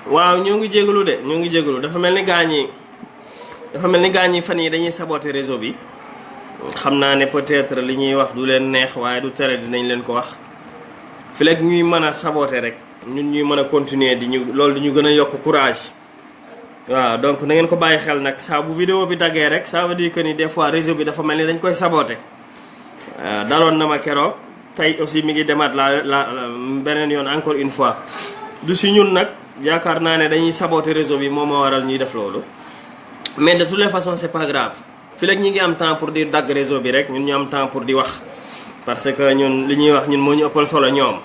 waaw ñoo ngi jégalu de ñoo ngi jégalu dafa mel ni gaañ yi fan yi dañuy saboter réseau bi xam naa ne peut-être li ñuy wax du leen neex waaye du tere dinañ leen ko wax fi lekk ñuy mën a saboter rek ñun ñuy mën a continuer loolu di ñu gën a yokk courage. waaw donc na ngeen ko bàyyi xel nag saa bu vidéo bi daggee rek ça veut dire que ni des fois réseau bi dafa mel ni dañ koy saboter daloon na ma keroog tey aussi mi ngi demaat la beneen yoon encore une fois du si ñun nag. yaakaar naa ne dañuy saboter réseau bi moom moo waral ñuy def loolu mais de toutes les façons c'est pas grave fi léegi ñi ngi am temps pour di dagg réseau bi rek ñun ñu am temps pour di wax parce que ñun li ñuy wax ñun moo ñu ëppal solo ñoom.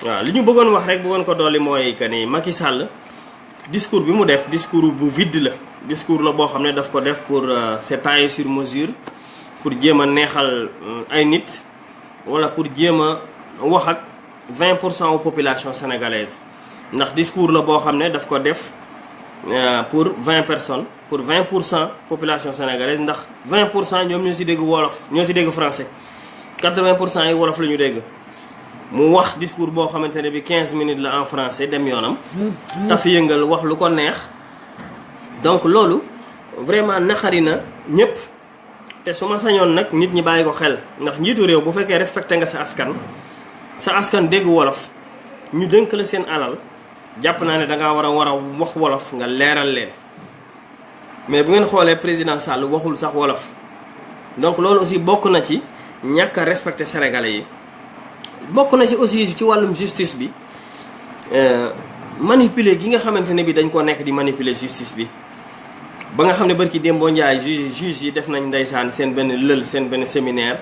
waaw li ñu bëggoon wax rek bëggoon ko dolli mooy que ni Macky Sall discours bi mu def discours bu vide la discours la boo xam ne daf ko def pour c'est taillé sur mesure pour jéem a neexal ay nit wala pour jéem a wax ak 20% aux population sénégalaise. ndax discours la boo xam ne daf ko def pour 20 personnes pour 20% population sénégalaise ndax 20% ñoom ñoo ci dégg wolof ñoo ci dégg français 80% yi wolof la ñu dégg. mu wax discours boo xamante ne bi 15 minutes la en français dem yoonam. taf yëngal wax lu ko neex. donc loolu vraiment naxari na ñëpp te su ma sañoon nag nit ñi bàyyi ko xel ndax njiitu réew bu fekkee respecté nga sa askan dégg wolof ñu dénk la seen alal. jàpp naa ne da ngaa war a wax wolof nga leeral leen mais bu ngeen xoolee président Sall waxul sax wolof donc loolu aussi bokk na ci ñàkk a respecter sénégalais yi. bokk na ci aussi ci wàllum justice bi manipuler gi nga xamante ne bi dañ koo nekk di manipuler justice bi ba nga xam ne barki Dembo Ndiaye juge yi def nañ ndeysaan seen benn séminaire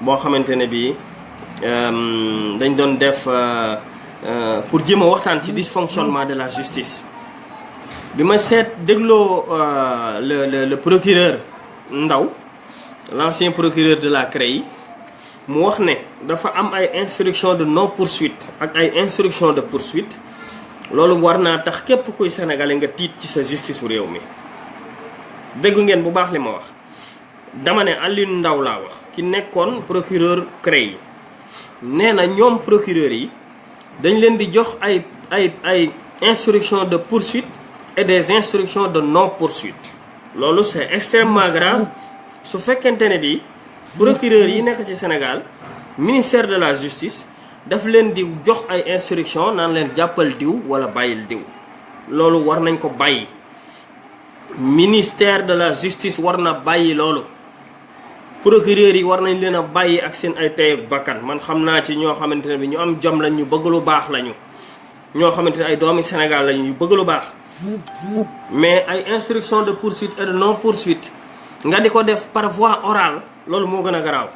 boo xamante ne bi dañ doon def. Pour jéem a waxtaan ci dysfonctionnement de la justice bi ma dégloo le procureur Ndaw l'ancien procureur de la CREI mu wax ne dafa am ay instruction de non poursuite ak ay instruction de poursuite loolu war naa tax képp kuy sénégalais nga tiit ci sa justice réew mi. déggu ngeen bu baax li ma wax dama ne Alioune Ndaw laa wax ki nekkoon procureur CREI nee na ñoom procureur yi. dañ leen di jox ay instructions de poursuite et des instructions de non poursuite loolu c'est extrêmement grave su fekkente ne bi procureur yi nekk ci Sénégal ministère de la justice daf leen di jox ay instructions naan leen jàppal diw wala bàyyil diw loolu war nañ ko bàyyi ministère de la justice war na bàyyi loolu procureur yi war nañ leen a bàyyi ak seen ay tey ak bakkan man xam naa ci ñoo xamante ne bi ñu am jom lañ ñu bëgg lu baax lañu ñoo xamante ne ay doomi Sénégal lañu ñu bëgg lu baax mais ay instruction de poursuite et de non poursuite nga di ko def par voie orale loolu moo gën a garaaw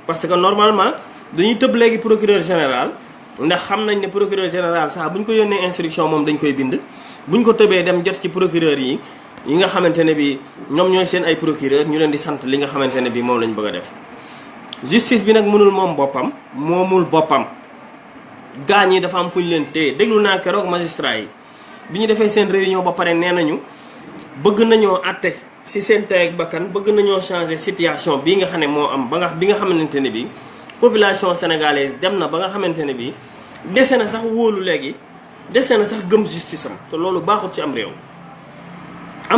parce que normalement dañuy tëb léegi procureur général ndax xam nañ ne procureur général sax bu ñu ko yónnee instruction moom dañ koy bind bu ñu ko tëbee dem jot ci procureur yi nga xamante ne bi ñoom ñooy seen ay procureur ñu leen di sant li nga xamante ne bi moom lañ bëgg a def justice bi nag mënul moom boppam moomul boppam gaañ yi dafa am fu ñu leen téye déglu naa keroog magistrat yi bi ñu defee seen réunion ba pare nee nañu bëgg nañoo àtte ci seen tey ak bakkan bëgg nañoo changer situation bii nga xam ne moo am bi nga xamante ne bi population sénégalaise dem na ba nga xamante ne bi dese na sax wóolu léegi dese na sax gëm justice am te loolu baaxut ci am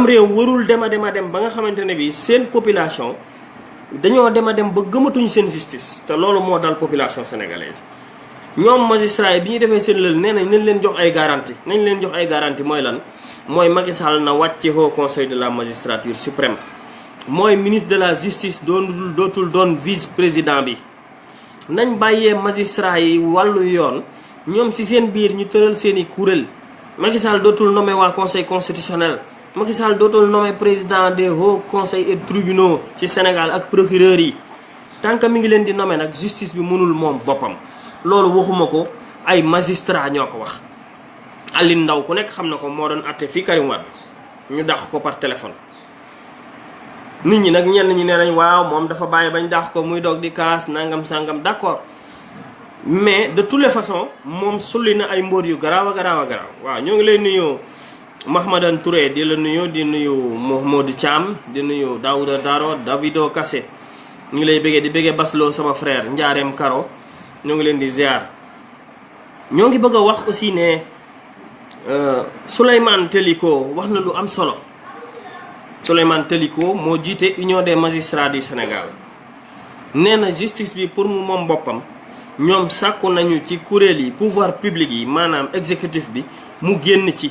réew warul dem ba nga xamante ne bi seen population dañoo dem ba gëmatuñ seen justice te loolu moo dal population sénégalaise ñoom magistrat yi bi ñu defee seen lël nee nañ leen jox ay garantie mooy lan mooy Macky Sall na wàcce Haut Conseil de la magistrature suprême mooy ministre de la justice dootul doon vice président bi nañ bàyyee magistrat yi wàllu yoon ñoom ci seen biir ñu tëral seeni kuréel Macky Sall dootul nommé waa conseil constitutionnel Macky Sall dootul nommé président des hauts conseils et tribunaux ci Sénégal ak procureurs yi tant que mi ngi leen di nommé nag justice bi mënul moom boppam loolu waxuma ko ay magistrat ñoo ko wax Alioune Ndaw ku nekk xam na ko moo doon atte fii Karim Wade ñu dàq ko par téléphone nit ñi nag ñenn ñi nee nañ waaw moom dafa bàyyi bañ dàq ko muy doog di kaas nangam sangam d'accord mais de toutes les façons moom sulli na ay mbóot yu garaaw a garaaw waaw ñoo ngi lay nuyu Mahmadan Touré di la nuyu di nuyu Mouhamadou Thiam di nuyu Daouda Daro Davido Kassé ñu ngi lay bëggee di bëggee Baslo sama frère Njaareem Karo ñoo ngi leen di ziar ñoo ngi bëgg a wax aussi ne Souleymane Teliko wax na lu am solo. Souleymane Teliko moo jiite Union des magistrats du Sénégal nee na justice bi pour mu moom boppam ñoom sàkku nañu ci kuréel yi pouvoir public yi maanaam exécutif bi mu génn ci.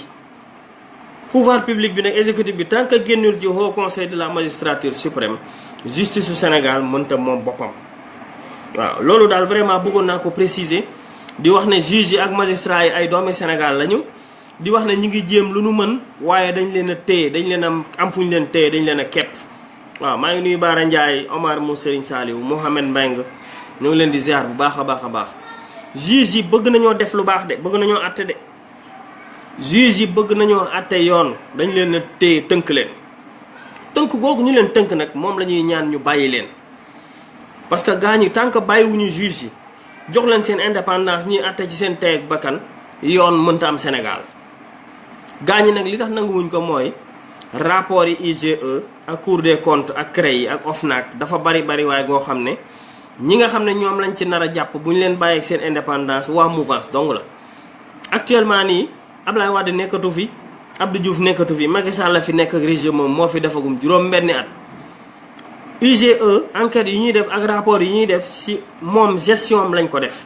pouvoir public bi nag exécutif bi tant que génnul ci haut conseil de la magistrature suprême justice su Sénégal mënta moom boppam. waaw loolu daal vraiment bëggoon naa ko préciser di wax ne juge yi ak magistrat yi ay doomi Sénégal lañu. di wax ne ñi ngi jéem lu nu mën waaye dañ leen a téye dañ leen a am fu ñu leen téye dañ leen a kepp waaw maa ngi nuyu Baara Ndiaye Omar mu Serigne Saliou Mohamed Mbengue ñoo ngi leen di ziar bu baax a baax a baax. juge yi bëgg nañoo def lu baax de bëgg nañoo àtte de juge yi bëgg nañoo àtte yoon dañ leen a téye tënk leen tënk googu ñu leen tënk nag moom la ñuy ñaan ñu bàyyi leen. parce que gars ñi tant que bàyyiwuñu juge yi jox leen seen indépendance ñuy àtte ci seen tey ak bakkan yoon mënta am Sénégal. gaañi nag li tax nanguwuñ ko mooy rapport yi IGE ak Cour des comptes ak CREI yi ak OFNAC dafa bari waaye goo xam ne ñi nga xam ne ñoom lañ ci nar a jàpp bu ñu leen bàyyi ak seen indépendance waa mouvance dong la. actuellement nii Ablaye Wade nekkatu fi Abdou Diouf nekkatu fi Macky Sall la fi nekk ak régime moom moo fi defagum juróom-benni at. IGE enquête yi ñuy def ak rapport yi ñuy def si moom gestion am lañ ko def.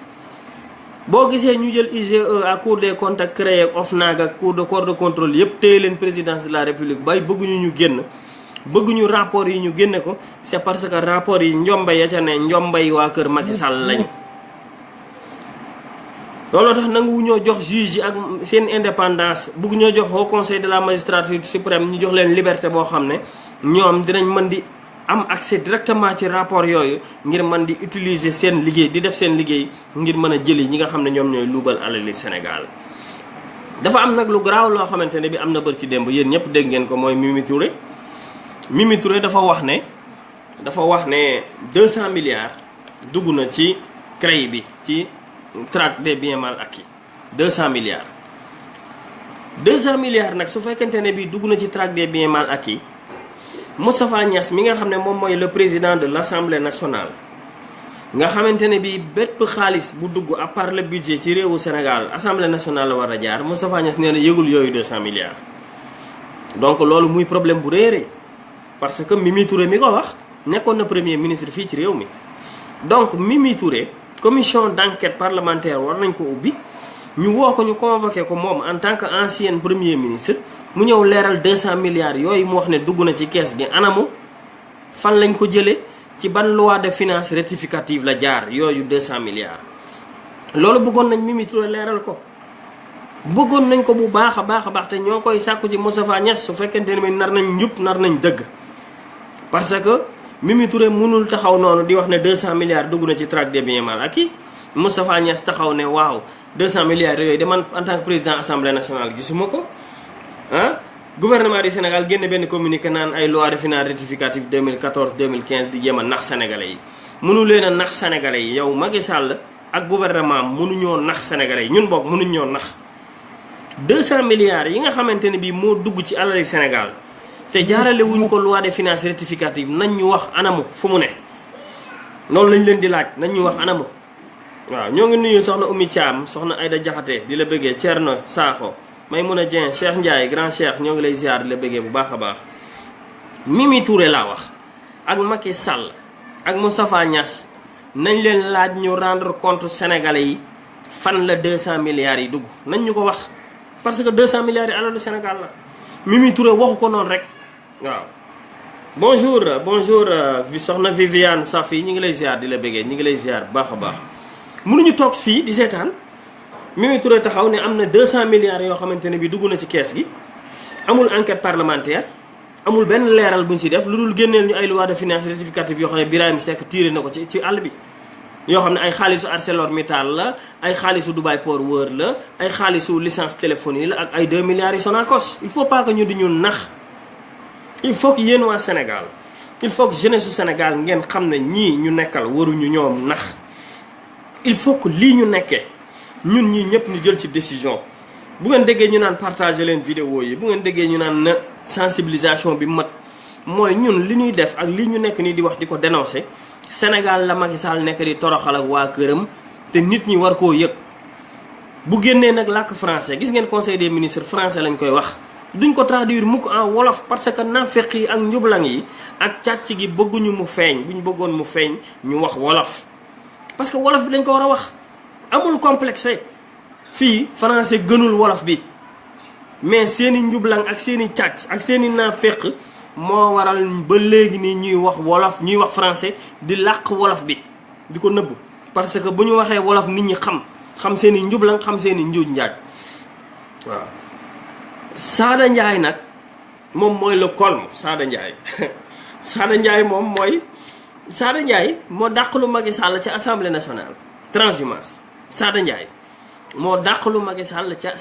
boo gisee ñu jël IGE ak Cour des comptes ak CREI ak OFNAC ak Cour de contrôle yëpp téye leen présidence de la république bay bëgguñu ñu génn bëgguñu rapport yi ñu génne ko c'est parce que rapport yi njombay ya ca ne njombay waa kër Macky Sall lañu. looloo tax nangu ñoo jox juge yi ak seen indépendance bëgg ñoo jox au conseil de la magistrature suprême ñu jox leen liberté boo xam ne ñoom dinañ mën di am accès directement ci rapport yooyu ngir mën di utiliser seen liggéey di def seen liggéey ngir mën a jëli ñi nga xam ne ñoom ñooy luubal alali Sénégal. dafa am nag lu garaaw loo xamante ne bi am na bërki démb yéen ñëpp dégg ngeen ko mooy Mimi Touré. Mimi Touré dafa wax ne 200 milliards dugg na ci CREI bi ci traque des biens mal acquis 200 milliards. 200 milliards nag su fekkente ne bi dugg na ci traque des biens mal acquis Moustapha Niasse mi nga xam ne moom mooy le président de l'Assemblée nationale nga xamante ne bii bépp xaalis bu dugg à part le budget ci réewu Sénégal Assemblée nationale la war a jaar Moustapha Niasse nee na yëgul yooyu 200 milliards. donc loolu muy problème bu réeré parce que Mimi Touré mi ko wax nekkoon na premier ministre fii ci réew mi donc Mimi Touré commission d'enquête parlementaire war nañ ko ubbi. ñu woo ko ñu convoqué ko moom en tant que ancien premier ministre mu ñëw leeral 200 milliards yooyu mu wax ne dugg na ci kees gi anamu fan lañ ko jëlee ci ban loi de finances rectificative la jaar yooyu 200 milliards. loolu bëggoon nañ Mimi Touré leeral ko bëggoon nañ ko bu baax a baax te ñoo koy sàkku ci Moustapha Niasse su fekkente ne nar nañ njub nar nañ dëgg parce que Mimi Touré mënul taxaw noonu di wax ne 200 milliards dugg na ci traque des biens mal acquis Moustapha Niasse taxaw ne waaw 200 milliards yooyu de man en tant que président assemblée nationale gisuma ko gouvernement du Sénégal génne benn communiqué naan ay loi de finances rectificative 2014 2015 di jéem a nax sénégalais yi. mënu leen a nax sénégalais yi yow Macky Sall ak gouvernement mënuñoo nax sénégalais yi ñun boog mënuñoo nax 200 milliards yi nga xamante ne bii moo dugg ci alali Sénégal te jaarale wuñ ko loi de finances rectificative nañ ñu wax anamu fu mu ne loolu lañ leen di laaj nañ ñu wax anamu. waaw ñoo ngi nuyu soxna Oumy Thiam soxna Aïda Diakhaté di la bëggee Thierno Sakho Maymouna Dieng Cheikh Ndiaye grand Cheikh ñoo ngi lay ziar di la bëggee bu baax a baax. Mimi Touré laa wax ak Macky Sall ak Moustapha Niasse nañ leen laaj ñu rendre compte sénégalais yi fan la 200 milliards yi dugg nañ ñu ko wax parce que 200 milliards yi alalu Sénégal la. Mimi Touré waxu ko noonu rek waaw. bonjour soxna Viviane Safi ñu ngi lay ziar di la bëggee ñu ngi lay ziar bu baax a baax. mënuñu toog fii di seetaan Mimi Touré taxaw ne am na 200 milliards yoo xamante ne bi dugg na ci kees gi amul enquête parlementaire amul benn leeral buñ si def lu dul génneel ñu ay loi de finances rectificative yoo xam ne Birahim Seck tiré na ko ci àll bi. yoo xam ne ay xaalisu ArcelorMittal la ay xaalisu Dubai Port World la ay xaalisu licence téléphonie la ak ay 2 milliards yi Sonacos il faut pas que ñu di ñu nax il faut que yéen waa Sénégal il faut que jeunesse su Sénégal ngeen xam ne ñii ñu nekkal waruñu ñoom nax. il faut que lii ñu nekkee ñun ñii ñëpp ñu jël ci décision bu ngeen déggee ñu naan partager leen vidéo yi bu ngeen déggee ñu naan na sensibilisation bi mat mooy ñun li ñuy def ak li ñu nekk nii di wax di ko dénoncer Sénégal la Macky Sall nekk di toroxal ak waa këram te nit ñi war koo yëg bu génnee nag làkk français gis ngeen conseil des ministres français lañ koy wax duñ ko traduire mukk en wolof parce que naafeq yi ak njublang yi ak càcc gi bëgguñu mu feeñ buñ bëggoon mu feeñ ñu wax wolof parce que wolof bi dañ ko war a wax amul complexe fii français gënul wolof bi mais seeni njublang ak seeni càcc ak seeni naafeq moo waral ba léegi nii ñuy wax wolof ñuy wax français di làq wolof bi di ko nëbb parce que bu ñu waxee wolof nit ñi xam seeni njublang xam seeni njuuj njaaj waaw Sada Ndiaye nag moom mooy le colme Sada Ndiaye Sada Ndiaye moom mooy Sada Ndiaye moo dàqalu Macky Sall ca assemblée nationale transhumance Sada Ndiaye moo dàqalu Macky Sall ca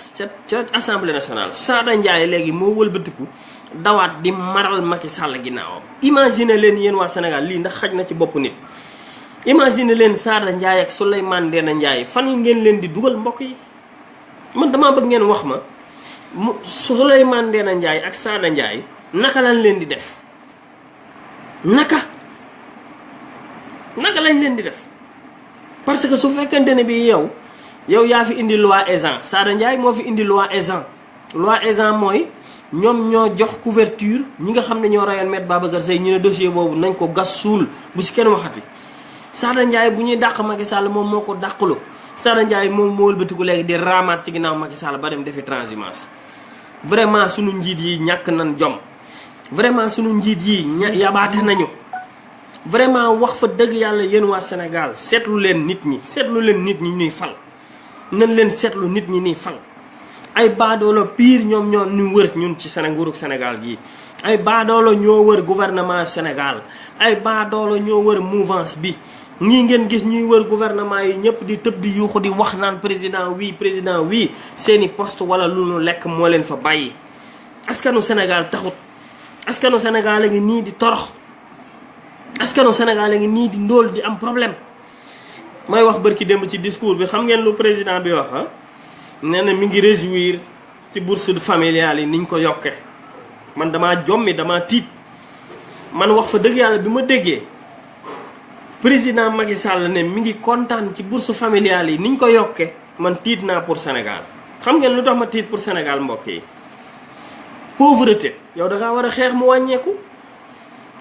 assemblée nationale Sada Ndiaye léegi moo wëlbatiku dawaat di maral Macky Sall ginnaawam. imagine leen yéen waa Sénégal lii ndax xaj na ci bopp nit imagine leen Sada Ndiaye ak Souleymane Ndéné Ndiaye fan ngeen leen di dugal mbokk yi man damaa bëgg ngeen wax ma. Souleymane Ndéné Ndiaye ak Sada Ndiaye naka lañ leen di def naka lañ leen di def parce que su fekkente ne bi yow yaa fi indi loi Ezzan Sada Ndiaye moo fi indi loi Ezzan mooy ñoom ñoo jox couverture ñi nga xam ne ñoo rayoon Me Babacar Seye ñu ne dossier boobu nañ ko gas suul bu ci kenn waxati Sada Ndiaye bu ñuy dàq Macky Sall moom moo ko dàqulu Sada Ndiaye moom moo wëlbatiku léegi di raamaat ci ginnaaw Macky Sall ba dem defi transhumance vraiment sunu njiit yi ñàkk nañ jom vraiment sunu njiit yi yabaate nañu vraiment wax fa dëgg yàlla yéen waa Sénégal seetlu leen nit ñi ñuy fal nañ leen seetlu nit ñi ñuy fal ay baadoolo pire ñoom ñoo ñu wër ñun ci nguurug Sénégal gii ay baadoolo ñoo wër gouvernement Sénégal ay baadoolo ñoo wër mouvance bi ñii ngeen gis ñuy wër gouvernement yi ñëpp di tëb di yuuxu di wax naan président oui seeni poste wala lu nu lekk moo leen fa bàyyi askanu Sénégal taxut askanu Sénégal a ngi nii di torox askanu Sénégal a ngi nii di ndóol di am problème may wax bërki démb ci discours bi xam ngeen lu président bi wax nee na mi ngi réjouir ci bourse familiale yi niñ ko yokke man damaa jommi damaa tiit man wax fa dëgg yàlla bi ma déggee président Macky Sall ne mi ngi kontaan ci bourse familiale yi niñ ko yokke man tiit naa pour Sénégal xam ngeen lu tax ma tiit pour Sénégal mbokk yi pauvreté yow da ngaa war a xeex mu wàññeeku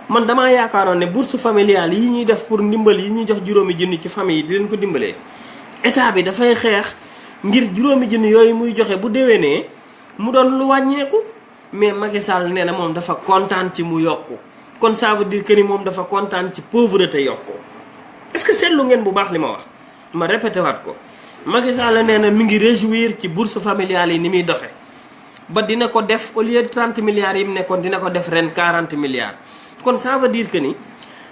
man damaa yaakaaroon ne bourse familiale yi ñuy def pour ndimbal yi ñuy jox juróomi junni ci famille yi di leen ko dimbalee état bi dafay xeex ngir juróomi junni yooyu muy joxe bu déwénee mu doon lu wàññeeku mais Macky Sall nee na moom dafa kontaan ci mu yokku kon ça veut dire que ni moom dafa kontaan ci pauvreté yokku est-ce que seetlu ngeen bu baax li ma wax ma répété waat ko Macky Sall nee na mi ngi réjouir ci bourse familiale yi ni muy doxe ba dina ko def au lieu de 30 milliards yi mu nekkoon dina ko def ren 40 milliards kon ça veut dire que ni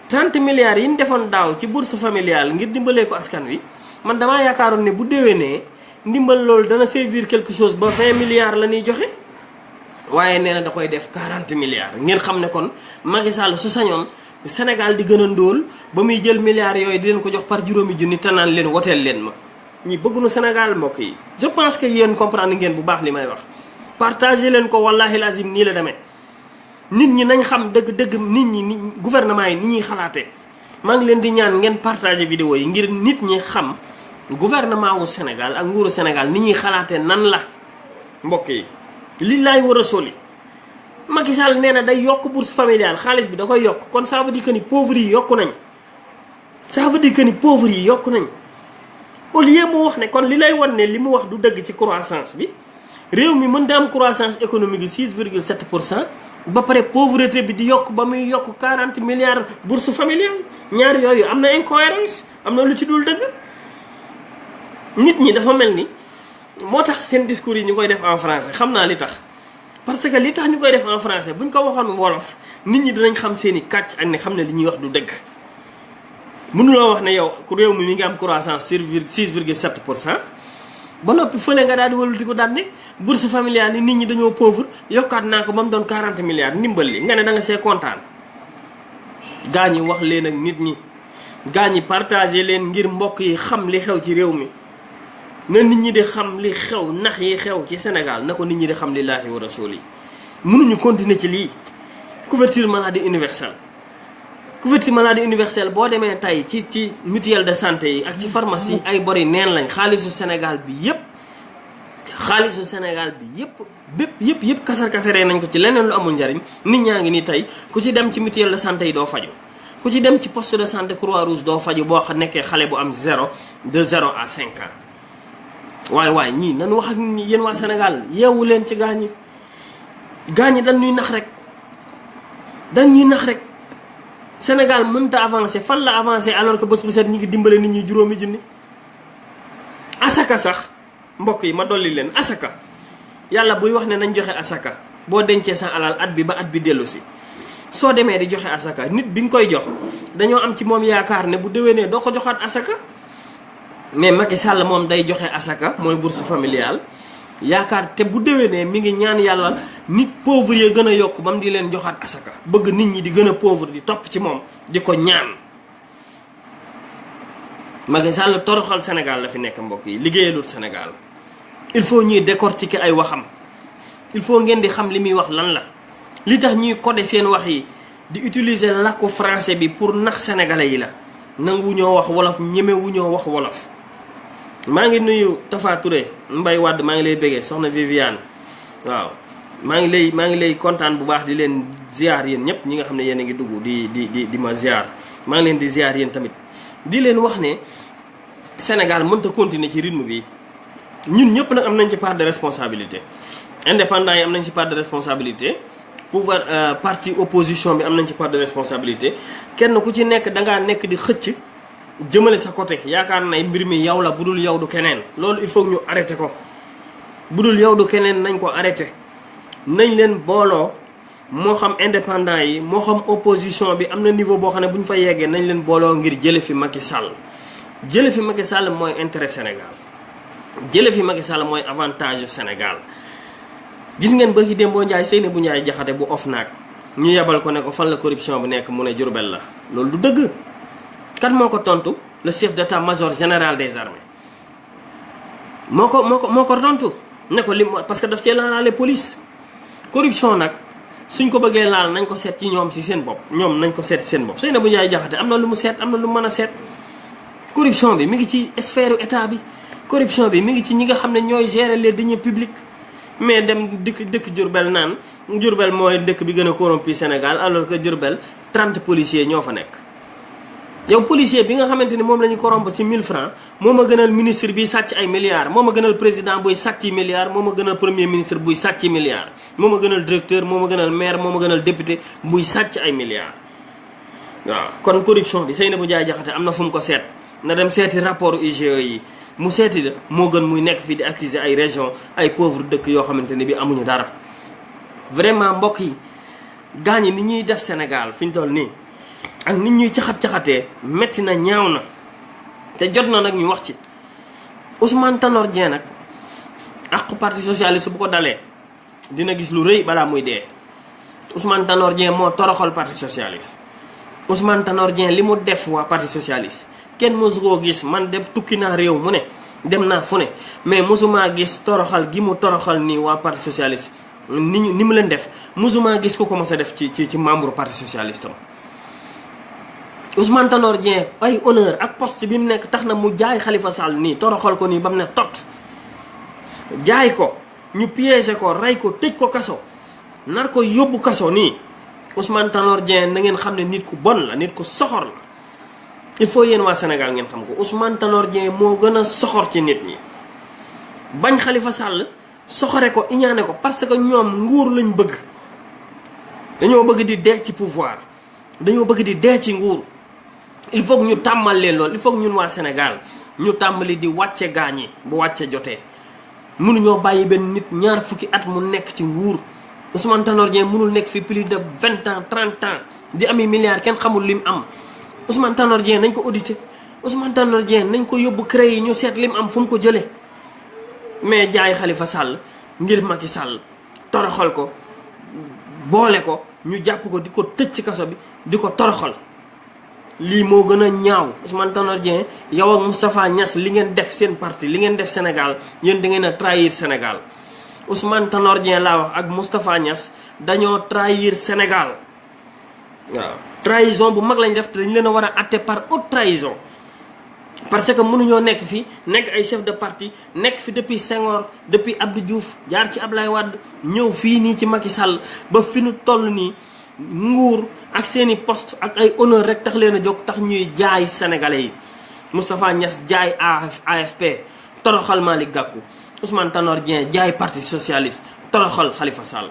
30 milliards yi ñu defoon daaw ci bourse familiale ngir dimbalee ko askan wi man damaa yaakaaroon ne bu déwénee ndimbal loolu dana servir quelque chose ba 20 milliards la ñuy joxe waaye nee na da koy def 40 milliards ngeen xam ne kon Macky Sall su sañoon Sénégal di gën a ndóol ba muy jël milliards yooyu di leen ko jox par juróomi junni te naan leen woteel leen ma ñi bëgguñu Sénégal mbokk yi je pense que yéen comprendre ngeen bu baax li may wax partagé leen ko wallahi lazim nii la demee nit ñi nañ xam dëgg nit ñi gouvernement yi ni ñuy xalaatee maa ngi leen di ñaan ngeen partagé vidéo yi ngir nit ñi xam gouvernement wu Sénégal ak nguuru Sénégal ni ñuy xalaatee nan la mbokk yi lillaay war a soli Macky Sall nee na day yokk bourse familiale xaalis bi da koy yokk kon ça veut dire que ni pauvres yi yokku nañ ça veut dire que ni pauvres yi yokku nañ au lieu mu wax ne kon li lay wan ne li mu wax du dëgg ci croissance bi réew mi mën da am croissance économique yu 6,7% ba pare pauvreté bi di yokk ba muy yokk 40 milliards bourse familiale ñaar yooyu am na incohérence am na lu ci dul dëgg nit ñi dafa mel ni moo tax seen discours yi ñu koy def en français xam naa li tax parce que li tax ñu koy def en français buñ ko waxoon wolof nit ñi dinañ xam seen i kàcc ak ne xam ne li ñuy wax du dëgg mënuloo wax ne yow ku réew mi ngi am croissance sur 6,7% ba noppi fële nga daal di wëlbati ko daal ne bourse familiale yi nit ñi dañoo pauvre yokkaat naa ko ba mu doon 40 milliards ndimbal li nga ne da nga see kontaan gaa ñi wax leen ak nit ñi gaa ñi partagé leen ngir mbokk yi xam li xew ci réew mi na nit ñi di xam li xew nax yi xew ci Sénégal na ko nit ñi di xam lillaahi wa rasuuli yi mënuñu continuer ci lii couverture maladie universelle boo demee tey ci mutuelle de santé yi ak ci pharmacie ay bori neen lañ xaalisu Sénégal bi yépp xaalisu Sénégal bi yëpp kasaree nañ ko ci leneen lu amul njariñ. nit ñaa ngi ni tey ku ci dem ci mutuelle de santé yi doo faju, ku ci dem ci poste de santé Croix-Rouge doo faju boo nekkee xale bu am 0 à 5 ans. waaye ñii nan wax ak ñi yéen waa Sénégal yeewu leen ci gaañi dañ ñuy nax rek Sénégal mënta avancer fan la avancer alors que bés bu set ñi ngi dimbale nit ñi juróomi junni. asaka sax mbokk yi ma dolli leen asaka yàlla buy wax ne nañ joxe asaka boo dencee sa alal at bi ba at bi dellu si soo demee di joxe asaka nit bi nga koy jox dañoo am ci moom yaakaar ne bu déwénee doo ko joxaat asaka. mais Macky Sall moom day joxe asaka mooy bourse familiale yaakaar te bu déwénee mi ngi ñaan yàlla nit pauvre yi gën a yokk ba mu di leen joxaat asaka bëgg nit ñi di gën a pauvre di topp ci moom di ko ñaan. Macky Sall toroxal Sénégal la fi nekk mbokk yi liggéeyalul Sénégal il faut ñuy décortiquer ay waxam il faut ngeen di xam li muy wax lan la li tax ñuy coder seen wax yi di utiliser làkku français bi pour nax sénégalais yi la nangu ñoo wax wolof ñemewu ñoo wax wolof. maa ngi nuyu Tafa Touré Mbaye Wade maa ngi lay béggee soxna Viviane waaw maa ngi lay kontaan bu baax di leen ziar yéen ñëpp ñi nga xam ne yéen a ngi dugg di ma ziar maa ngi leen di ziar yéen tamit di leen wax ne Sénégal mënta continuer ci rythme bi ñun ñëpp nag am nañ ci part de responsabilité indépendants yi am nañ ci part de responsabilité pouvoir parti opposition bi am nañ ci part de responsabilité kenn ku ci nekk dangaa nekk di xëcc jëmale sa côté yaakaar na mbir mi yow la bu dul yow du keneen loolu il faut ñu arrêté ko bu dul yow du keneen nañ ko arrêté nañ leen booloo moo xam indépendant yi moo xam opposition bi am na niveau boo xam ne bu ñu fa yeggee nañ leen booloo ngir jële fi Macky Sall jële fi Macky Sall mooy intérêt Sénégal jële fi Macky Sall mooy avantage Sénégal. gis ngeen ba ki Dembo Ndiaye Seynabou Ndiaye Jaxate bu OFNAC ñu yebal ko ne ko fan la corruption bu nekk mu ne Diourbel la loolu du dëgg. kan moo ko tontu le chef d'état-major général des armées moo ko tontu ne ko parce que daf cee laalaale police. corruption nag suñ ko bëggee laal nañ ko seet ci ñoom ci seen bopp ñoom nañ ko seet ci seen bopp Seynabou Ndiaye Jaxate am na lu mu seet am na lu mu mën a seet. corruption bi mi ngi ci sphère état bi corruption bi mi ngi ci ñi nga xam ne ñooy gérer les deniers publics mais dem dëkk Diourbel naan Diourbel mooy dëkk bi gën a corrompu Sénégal alors que Diourbel 30 policiers ñoo fa nekk. yow policier bi nga xamante ni moom la ñu corrompre ci 1000 francs moo ma gënal ministre bi sàcc ay milliards moo ma gënal président buy sàcc milliards moo ma gënal premier ministre buy sàcc milliards moo ma gënal directeur moo ma gënal maire moo ma gënal député buy sàcc ay milliards. waaw kon corruption bi Seynabou Ndiaye Jaxate am na fu mu ko seet na dem seeti rapport IGE yi mu seeti la moo gën muy nekk fii di accuser ay région ay pauvre dëkk yoo xamante ni bi amuñu dara. vraiment mbokk yi gaañi ni ñuy def Sénégal fi ñu toll nii ak nit ñuy caxat-caxatee metti na ñaaw na te jot na nag ñu wax ci Ousmane Tanor Dieng nag ak parti socialiste bu ko dalee dina gis lu rëy balaa muy dee. Ousmane Tanor Dieng moo toroxal parti socialiste Ousmane Tanor Dieng li mu def waa parti socialiste kenn mosu koo gis man dem tukki naa réew mu ne dem naa fu ne mais mosumaa gis toroxal gi mu toroxal nii waa parti socialiste ni mu leen def mosumaa gis ku ko mos a def ci membre parti socialiste am. Ousmane Tanor Dieng ay honneur ak poste bi mu nekk tax na mu jaay Khalifa Sall nii toroxal ko nii ba mu ne tot jaay ko ñu piégé ko rey ko tëj ko kaso nar ko yóbbu kaso nii Ousmane Tanor Dieng na ngeen xam ne nit ku bon la nit ku soxor la il faut yéen waa Sénégal ngeen xam ko Ousmane Tanor Dieng moo gën a soxor ci nit ñi bañ Khalifa Sall soxore ko iñaane ko parce que ñoom nguur lañ bëgg dañoo bëgg di dee ci pouvoir dañoo bëgg di dee ci nguur il faut que ñu tàmmal leen lool il faut que ñun waa Sénégal ñu tàmbali di wàcce gaañi bu wàcce jotee mënuñoo bàyyi benn nit ñaar fukki at mu nekk ci nguur Ousmane Tanor Dieng mënul nekk fi plus de 20 ans 30 ans di ami milliards kenn xamul lim am Ousmane Tanor Dieng nañ ko audité Ousmane Tanor Dieng nañ ko yóbbu CREI yi ñu seet lim am fu mu ko jëlee mais jaay Khalifa Sall ngir Macky Sall toroxal ko boole ko ñu jàpp ko di ko tëj ci kaso bi di ko toroxal lii moo gën a ñaaw Ousmane Tanor Dieng yow ak Moustapha Niass li ngeen def seen parti li ngeen def Sénégal yéen da ngeen a trahir Sénégal Ousmane Tanor Dieng laa wax ak Moustapha Niass dañoo trahir Sénégal waaw trahison bu mag lañ def te dañ leen a war a atte par haute trahison parce que mënuñoo nekk fi nekk ay chef de parti nekk fi depuis Senghor depuis Abdou Diouf jaar ci Ablaye Wade ñëw fii nii ci Macky Sall ba fi nu toll nii nguur ak seeni poste ak ay honneur rek tax leen a jóg tax ñuy jaay sénégalais yi. Moustapha Niasse jaay AFP toroxal Malick Gakou, Ousmane Tanor Dieng jaay parti socialiste toroxal Khalifa Sall.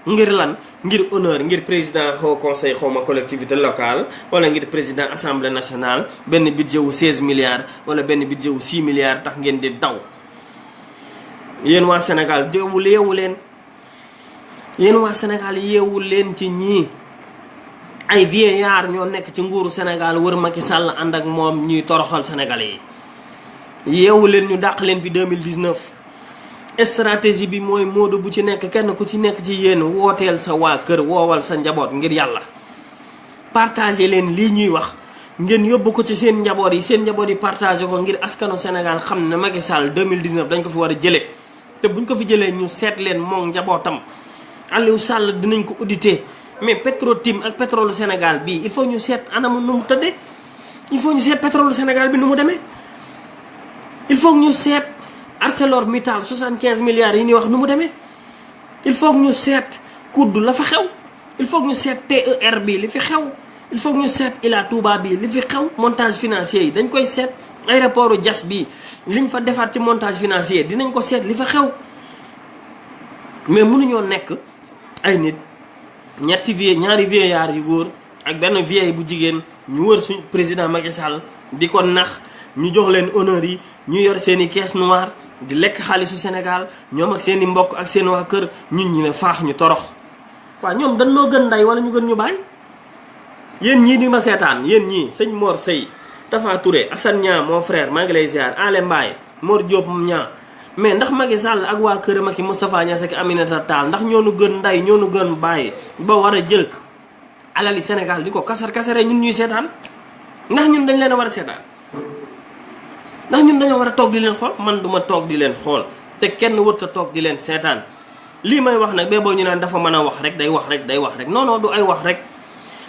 ngir lan ngir honneur ngir président haut conseil xawma collectivité locale wala ngir président assemblée nationale benn budget wu 16 milliards wala benn budget wu 6 milliards tax ngeen di daw. yéen waa Sénégal yeewu leen yéen waa Sénégal yeewu leen ci ñii ay vieillards ñoo nekk ci nguuru Sénégal wër Macky Sall ànd ak moom ñuy toroxal sénégalais yi. yeewu leen ñu dàq leen fi 2019. stratégie bi mooy moodu bu ci nekk kenn ku ci nekk ci yéen wooteel sa waa kër woowal sa njaboot ngir yàlla partagé leen lii ñuy wax ngeen yóbbu ko ci seen njaboot yi partagé ko ngir askanu Sénégal xam ne Macky Sall 2019 dañ ko fi war a jëlee te buñ ko fi jëlee ñu seet leen moom njabootam. Aliou Sall dinañ ko audité mais Petro-Tim ak pétrole Sénégal bii il faut ñu seet anamu nu mu tëddee il faut ñu seet pétrole Sénégal bi nu mu demee il faut ñu seet ArcelorMittal 75 milliards yi ñuy wax nu mu demee il faut que ñu seet kudd la fa xew il faut que ñu seet TER bi li fi xew il faut que ñu seet Ila Touba bi li fi xew montage financier yi dañ koy seet aéroport Diass bi liñ fa defaat ci montage financier dinañ ko seet li fa xew mais mënuñoo nekk ay nit ñaari vieillards yu góor ak benn vieille bu jigéen ñu wër suñ président Macky Sall di ko nax ñu jox leen honneur yi ñu yor seen i caisse noire di lekk xaalisu Sénégal ñoom ak seen i mbokk ak seen waa kër ñun ñu ne faax ñu torox. waaw ñoom dañ noo gën ndey wala ñu gën ñu bàyyi yéen ñii di ma seetaan yéen ñii sëñ Mor Seye Tafa Touré Assane Niang mon frère maa ngi lay ziar Ale Mbaye Mor Diop Niang mais ndax Macky Sall ak waa kër Macky Moustapha Niasse ak Aminata Tall ndax ñoo nu gën ndey ñoo nu gën bàyyi ba war a jël alali Sénégal di ko kasare ñun ñuy seetaan ndax ñun dañ leen a war a seetaan. ndax ñun dañoo war a toog di leen xool man duma toog di leen xool te kenn wërta toog di leen seetaan lii may wax nag boo ñu naan dafa mën a wax rek day wax rek non non du ay wax rek.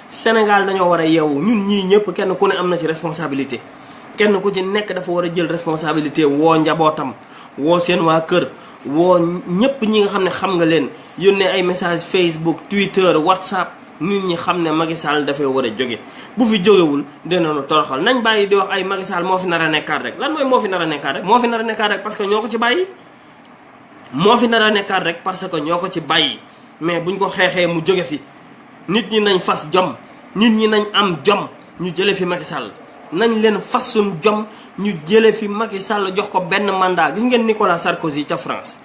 Sénégal dañoo war a yeewu ñun ñii ñëpp kenn ku ne am na ci responsabilité kenn ku ci nekk dafa war a jël responsabilité woo njabootam woo seen waa kër woo ñëpp ñi nga xam ne xam nga leen yónnee ay message Facebook Twitter WhatsApp nit ñi xam ne Macky Sall dafay war a jóge bu fi jógewul dinañu toroxal nañ bàyyi di wax ay Macky Sall moo fi nar a nekkaat rek lan mooy moo fi nar a nekkaat rek moo fi nar a nekkaat rek parce que ñoo ko ci bàyyi moo fi nar a nekkaat rek parce que ñoo ko ci bàyyi mais buñ ko xeexee mu jóge fi nit ñi nañ fas jom nit ñi nañ am jom ñu jële fi Macky Sall nañ leen fas suñ jom ñu jële fi Macky Sall jox ko benn mandat gis ngeen Nicolas Sarkozy ca France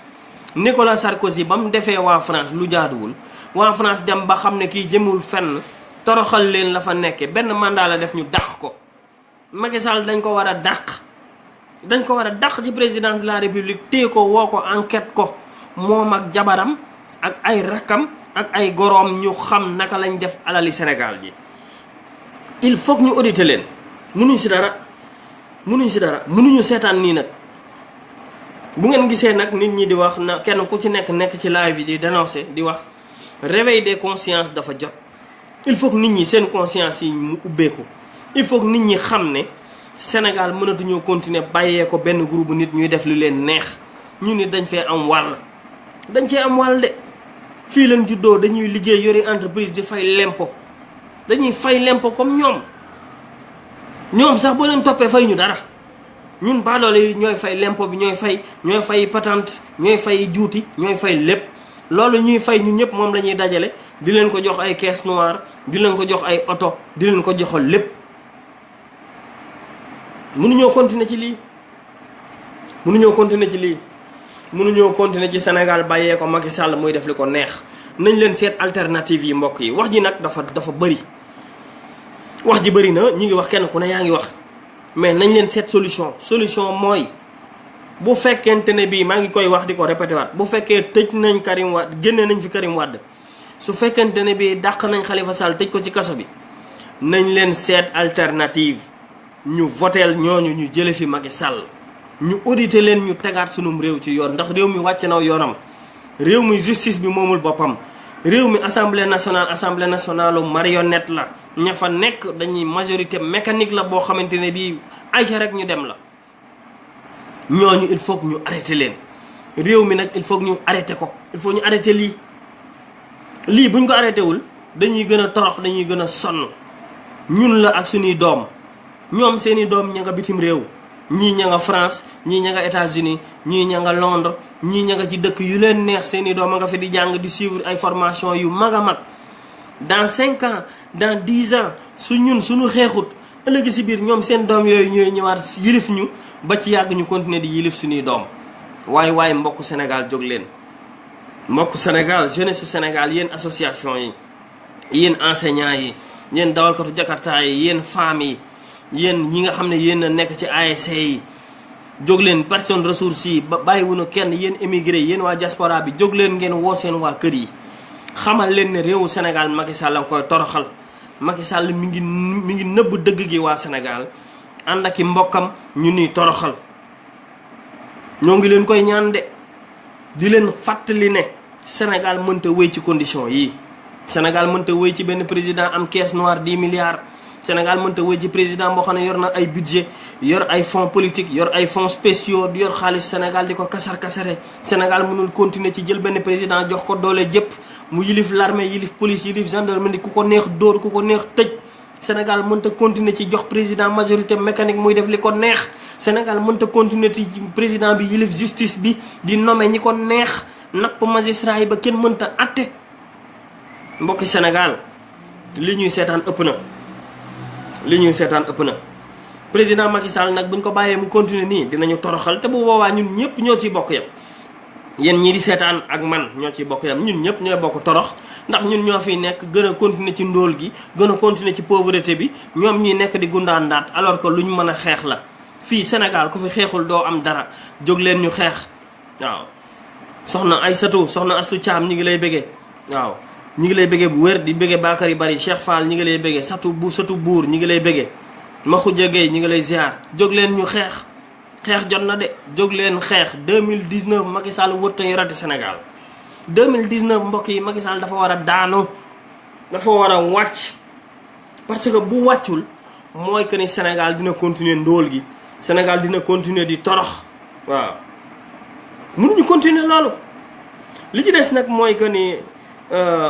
Nicolas Sarkozy ba mu defee waa France lu jaaduwul waa France dem ba xam ne kii jëmul fenn toroxal leen la fa nekke benn mandat la def ñu dàq ko Macky Sall dañ ko war a dàq ci président de la république téye ko woo ko enquête ko moom ak jabaram ak ay rakkam ak ay goroom ñu xam naka lañ def alali Sénégal ji il faut que ñu auditer leen mënuñ si dara mënuñu seetaan nii nag bu ngeen gisee nag nit ñi di wax na kenn ku ci nekk ci live yi di dénoncer di wax réveil des consciences dafa jot il faut que nit ñi seen conscience yi mu ubbeeku il faut que nit ñi xam ne Sénégal mënatuñoo continuer bàyyee ko benn groupe nit ñuy def lu leen neex ñu ni dañ fee am wàll dañ cee am wàll de fii leen juddoo dañuy liggéey yori entreprise di fay lempo dañuy fay lempo comme ñoom sax boo leen toppee fay ñu dara ñun baadoole yi ñooy fay lempo bi ñooy fay patente ñooy fay juuti ñooy fay lépp loolu ñuy fay ñun ñëpp moom la ñuy dajale di leen ko jox ay caisse noire di leen ko jox ay oto di leen ko joxal lépp mënuñoo continuer ci lii mënuñoo continuer ci Sénégal bàyyee ko Macky Sall muy def li ko neex nañ leen seet alternative yi mbokk yi wax ji nag dafa bëri wax ji bëri na ñi ngi wax kenn ku ne yaa ngi wax mais nañ leen seet solution mooy bu fekkente ne bii maa ngi koy wax di ko répété waat bu fekkee tëj nañ Karim Wade génne nañ fi Karim Wade su fekkente ne bii dàq nañ Khalifa Sall tëj ko ci kaso bi nañ leen seet alternative ñu voteel ñooñu ñu jële fi Macky Sall ñu audité leen ñu tegaat sunum réew ci yoon ndax réew mi wàcc na yoonam réew mi justice bi moomul boppam réew mi assemblée nationale marionnette la ña fa nekk dañuy majorité mécanique la boo xamante ne bii ayca rek ñu dem la. ñooñu il faut que ñu arrêté leen réew mi nag il faut que ñu arrêté ko il faut ñu arrêté lii buñ ko arrêté wul dañuy gën a torox dañuy gën a sonn ñun la ak suñuy doom ñoom seeni doom ña nga bitim réew ñii ña nga France ñii ña nga États-Unis ñii ña nga Londres ñii ña nga ci dëkk yu leen neex seeni doom a nga fi di jàng di suivre ay formation yu mag a mag dans 5 ans dans 10 ans suñu xeexut ëllëg si biir ñoom seen doom yooyu ñooy ñëwaat yilif ñu ba ci yàgg ñu continuer di yilif suñuy doom waaye mbokku Sénégal jóg leen mbokku Sénégal jeunesse su Sénégal yéen association yi yéen enseignants yi yéen dawalkatu jakarta yi yéen femmes yi yéen ñi nga xam ne yéen a nekk ci ASC yi jóg leen personne ressources yi bàyyiwuñu kenn yéen émigré yéen waa diaspora bi jóg leen ngeen woo seen waa kër yi xamal leen ne réewu Sénégal Macky Sall la koy toroxal Macky Sall mi ngi nëbb dëgg gi waa Sénégal ànd ak i mbokkam ñu ni toroxal ñoo ngi leen koy ñaan de di leen fàttali ne Sénégal mënta wéy ci condition yi Sénégal mënta wéy ci benn président am caisse noire 10 milliards Sénégal mënta wéy ci président boo xam ne yor na ay budget yor ay fonds politique yor ay fonds spéciaux yor xaalis Sénégal di ko kasare Sénégal mënul continuer ci jël benn président jox ko doole jëpp mu yilif l'armée yilif police yilif gendarmerie ku ko neex dóor ku ko neex tëj Sénégal mënta continuer ci jox président majorité mécanique muy def li ko neex Sénégal mënta continuer ci président bi yilif justice bi di nommer ñi ko neex napp magistrat yi ba kenn mënta atte mbokki Sénégal li ñuy seetaan ëpp na président Macky Sall nag buñ ko bàyyee mu continuer nii dinañu toroxal te bu boobaa ñun ñëpp ñoo ciy bokk yam yéen ñii di seetaan ak man ñoo ciy bokk yam ñun ñëpp ñooy bokk torox ndax ñun ñoo fiy nekk gën a continuer ci ndóol gi gën a continuer ci pauvreté bi ñoom ñuy nekk di gundaandaat alors que luñ mën a xeex la fii Sénégal ku fi xeexul doo am dara jóg leen ñu xeex waaw soxna Aïssatou soxna Astou Thiam ñi ngi lay bëggee waaw ñi ngi lay bëggee bu wér di bëggee Bakary Bari Cheikh Fall ñi ngi lay bëggee satu buur ñi ngi lay bëggee Makhoudia Gueye ñi ngi lay ziar jóg leen ñu xeex jot na de jóg leen xeex 2019 Macky Sall wërtay rati Sénégal 2019 mbokk yi Macky Sall dafa war a daanu dafa war a wàcc parce que bu wàccul mooy que ni Sénégal dina continuer ndóol gi Sénégal dina continuer di torox waaw mënuñu continuer loolu li ci des nag mooy que ni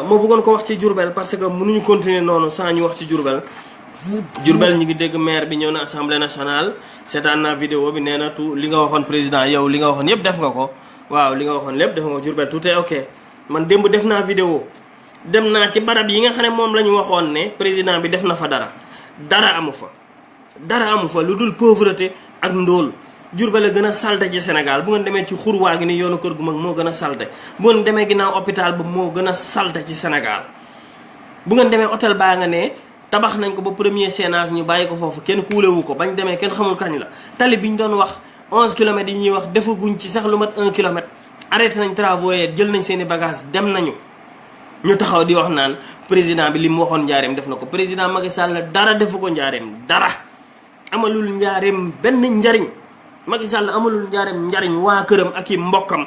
moo bëggoon ko wax ci Diourbel parce que mënuñu continuer noonu sans ñu wax ci Diourbel ñi ngi dégg maire bi ñëw na assemblée nationale seetaan naa vidéo bi nee na tout li nga waxoon président yow li nga waxoon yëpp def nga ko waaw li nga waxoon lépp def nga ko Diourbel tout est ok man démb def naa vidéo dem naa ci barab yi nga xam ne moom la ñu waxoon ne président bi def na fa dara amu fa lu dul pauvreté ak ndóol Diourbel a gën a salte ci Sénégal bu ngeen demee ci xurwaa gi ni yoonu kër gu mag moo gën a salte bu ngeen demee ginnaaw hôpital ba moo gën a salte ci Sénégal bu ngeen demee hôtel baa nga ne tabax nañ ko ba premier séenage ñu bàyyi ko foofu kenn kuulewu ko bañ demee kenn xamul kañ la tali bi ñu doon wax 11 kilomètres yi ñuy wax defaguñ ci sax lu mat 1 kilomètre arrêté nañ travaux jël nañ seen i bagage dem nañu ñu taxaw di wax naan président bi li mu waxoon njaareem def na ko président Macky Sall dara defu ko njaareem dara amalul njaareem benn njariñ Macky Sall amalul njariñ waa këram ak i mbokkam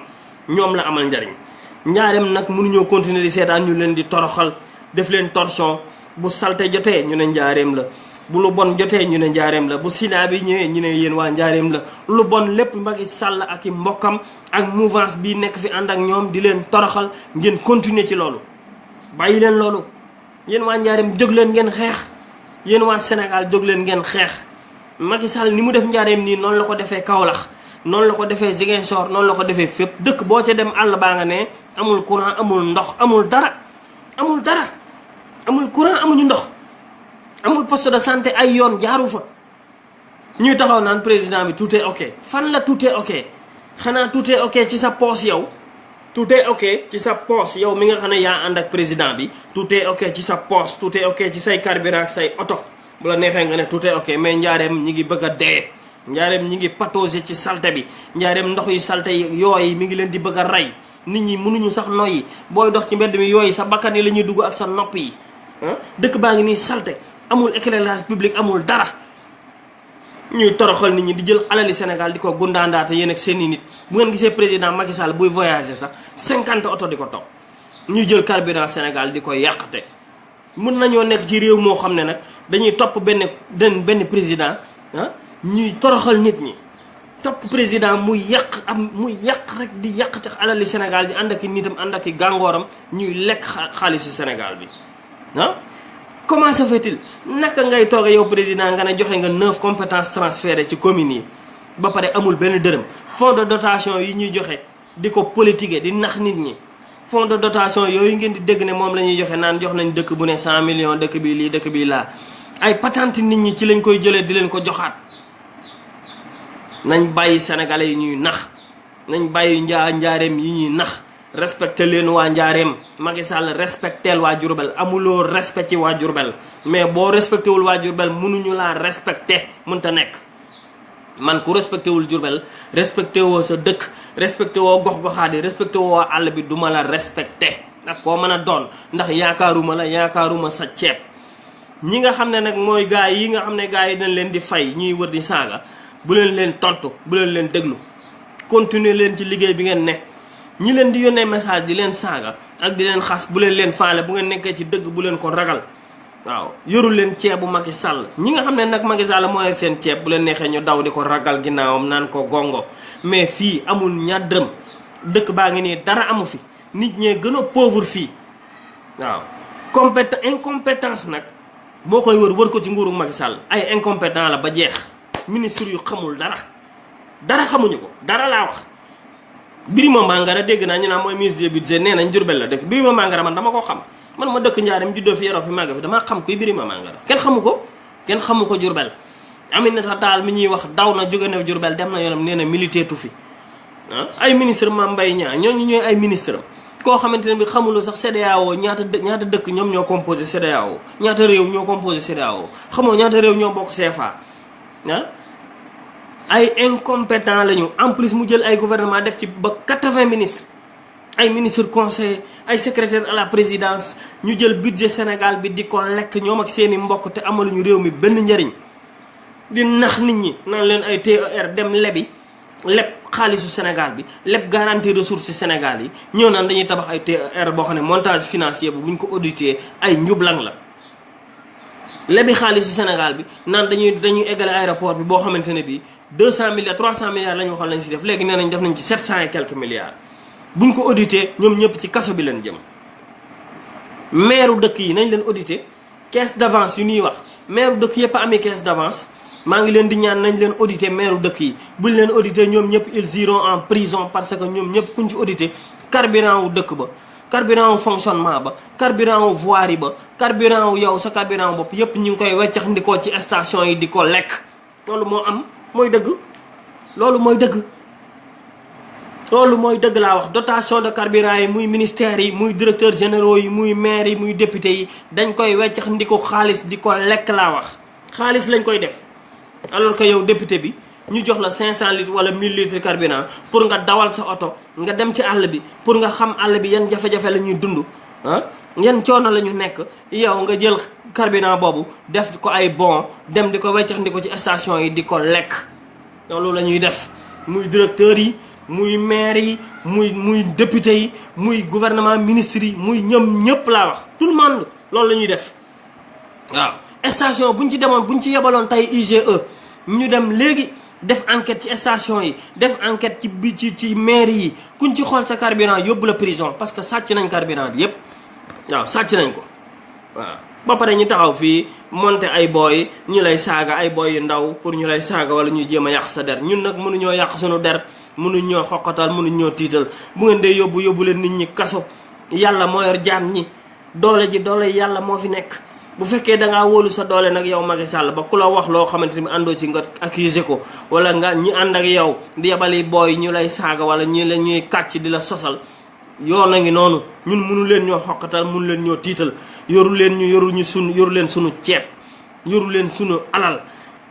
ñoom la amal njariñ njaareem nag mënuñoo continuer di seetaan ñu leen di toroxal def leen torchon bu salte jotee ñu ne njaareem la bu lu bon jotee ñu ne njaareem la bu sida bi ñëwee ñu ne yéen waa njaareem la lu bon lépp Macky Sall ak i mbokkam ak mouvance bi nekk fi ànd ak ñoom di leen toroxal ngeen continuer ci loolu bàyyi leen loolu yéen waa njaareem jóg leen ngeen xeex yéen waa Sénégal jóg leen ngeen xeex Macky Sall ni mu def njaareem nii noonu la ko defee Kaolack noonu la ko defee Ziguinchor noonu la ko defee fépp dëkk boo ca dem àll baa nga ne amul courant amul ndox amul dara amul courant amuñu ndox amul poste de santé ay yoon jaaru fa ñuy taxaw naan président bi tout est ok fan la tout est ok xanaa tout est ok ci sa poche yow tout est ok ci sa poche yow mi nga xam ne yaa ànd ak président bi tout est ok ci sa poche tout est ok ci say carburant ak say oto bu la neexee nga ne tout est ok mais njaareem ñi ngi bëgg a dee njaareem ñi ngi patauger ci salte bi njaareem ndox yu salte yooyu mi ngi leen di bëgg a rey nit ñi mënuñu sax noyyi booy dox ci mbedd mi yooyu sa bakkan yi la ñuy dugg ak sa nopp yi dëkk baa ngi nii salte amul éclairage public amul dara ñuy toroxal nit ñi di jël alali Sénégal di ko gundaandaate yéen ak seeni nit bu ngeen gisee président Macky Sall buy voyager sax 50 oto di ko topp ñu jël carburant Sénégal di koy yàqate. mën nañoo nekk ci réew moo xam ne nag dañuy topp benn président ñuy toroxal nit ñi topp président muy yàq rek di yàq tax alali Sénégal di ànd ak i nitam ànd ak i gàngooram ñuy lekk xaalisu Sénégal bi comment ça fait-il naka ngay toog yow président nga ne joxe nga 9 compétences transférées ci communes yi ba pare amul benn dërëm fonds de dotation yi ñuy joxe di ko politiquer di nax nit ñi fonds de dotation yooyu ngeen di dégg ne moom la ñuy joxe naan jox nañ dëkk bu ne 100 millions dëkk bi lii dëkk bi laa ay patente nit ñi ci lañ koy jëlee di leen ko joxaat. nañ bàyyi sénégalais yi ñuy nax nañ bàyyi njaareem yi ñuy nax respecté leen waa njaareem Macky Sall respecteel waa Diourbel amuloo respect ci waa Diourbel mais boo respecté wul waa Diourbel mënuñu laa respecté mënta nekk. man ku respecté wul Diourbel respecté woo sa dëkk respecté woo gox-goxaadi respecté woo àll bi duma la respecté ak koo mën a doon ndax yaakaaruma sa ceeb. ñi nga xam ne nag mooy gars yi nga xam ne gars yi dañ leen di fay ñuy wër di saaga bu leen tontu bu leen déglu continuer leen ci liggéey bi ngeen ne ñi leen di yónnee message di leen saaga ak di leen xas bu leen faale bu ngeen nekkee ci dëgg bu leen ko ragal. waaw yorul leen ceebu Macky Sall ñi nga xam ne nag Macky Sall mooy seen ceeb bu leen neexee ñu daw di ko ragal ginnaawam naan ko gongo mais fii amul ñaar dërëm dëkk baa ngi nii dara amu fi nit ñee gën a pauvre fii waaw. incompétence nag boo koy wër ko ci nguuru Macky Sall ay incompétent la ba jeex ministre yu xamul dara xamuñu ko dara laa wax. Birima Mangara dégg naa ñu naan mooy ministre du budget nee nañ Diourbel la dëkk Birima Mangara man dama ko xam. man ma dëkk njaareem juddoo fi yaroo fi màgg fi damaa xam kuy Birima Mangara kenn xamu ko Diourbel Aminata Tall mi ñuy wax daw na jóge na Diourbel dem na yoonam nee na milité tu fi ay ministre Mame Mbaye Niang ñooñu ñooy ay ministre koo xamante ne bi xamuloo sax CEDEAO ñaata dëkk ñoom ñoo composé CEDEAO ñaata réew ñoo composé CEDEAO xamoo ñaata réew ñoo bokk CFA ay incompétent lañu en plus mu jël ay gouvernement def ci ba 80 ministres ay ministre conseil ay secrétaire à la présidence ñu jël budget Sénégal bi di ko lekk ñoom ak seeni mbokk te amaluñu réew mi benn njariñ di nax nit ñi naan leen ay TER dem leb xaalisu Sénégal bi leb garantie ressources Sénégal yi ñëw naan dañuy tabax ay TER boo xam ne montage financier bu buñ ko audité ay njublang la lebi xaalisu Sénégal bi naan dañuy eggale aéroport bi boo xamante ne bii 200 milliards 300 milliards la ñu waxoon lañ si def léegi nee nañ def nañ ci 700 et quelques milliards buñ ko audité ñoom ñëpp ci kaso bi leen jëm. maire dëkk yi nañ leen audité caisse d'avance yu ñuy wax maire dëkk yëpp a amee caisse d'avance maa ngi leen di ñaan nañ leen audité maire dëkk yi buñ leen audité ñoom ñëpp ils iront en prison parce que ñoom ñëpp kuñ ci audité carburant wu dëkk ba carburant wu fonctionnement ba carburant wu voirie ba carburant wu yow sa carburant bopp yëpp ñu ngi koy weccax ndikoo ci station yi di ko lekk loolu moo am mooy dëgg loolu mooy dëgg laa wax dotation de carburant yi muy ministères yi muy directeurs généraux yi muy maires yi muy députés yi dañ koy weccax ndi ko xaalis di ko lekk laa wax xaalis lañ koy def alors que yow député bi ñu jox la 500 litres wala 1000 litres carburant pour nga dawal sa oto nga dem ci àll bi pour nga xam àll bi yan jafe-jafe la ñuy dund yan coono la ñu nekk yow nga jël carburant boobu def ko ay bon dem di ko weccax ndi ko ci station yi di ko lekk loolu la ñuy def muy directeurs yi muy maire yi muy député yi muy gouvernement ministre yi muy ñoom ñëpp laa wax tout le monde loolu la ñuy def waaw station buñ ci demoon buñ ci yebaloon tey IGE ñu dem léegi def enquête ci station yi def enquête ci maire yi kuñ ci xool sa carburant yóbbu la prison parce que sàcc nañ carburant bi yépp waaw sàcc nañ ko waaw ba pare ñu taxaw fii monter ay booy ñu lay saaga ay booy yu ndaw pour ñu lay saaga wala ñuy jéem a yàq sa der ñun nag mënuñoo yàq suñu der mënuñoo xoqatal mënuñoo tiital bu ngeen dee yóbbu leen nit ñi kaso yàlla moo yor jaam ñi doole yàlla moo fi nekk bu fekkee dangaa wóolu sa doole nag yow Macky Sall ba ku la wax loo xamante ni àndoo ci nga accusé ko wala nga ñi ànd ak yow di yebali booy ñu lay saaga wala ñuy kàcc di la sosal yoon a ngi noonu ñun mënu leen ñoo xoqatal mënu leen ñoo tiital yoru leen sunu ceeb yoru leen sunu alal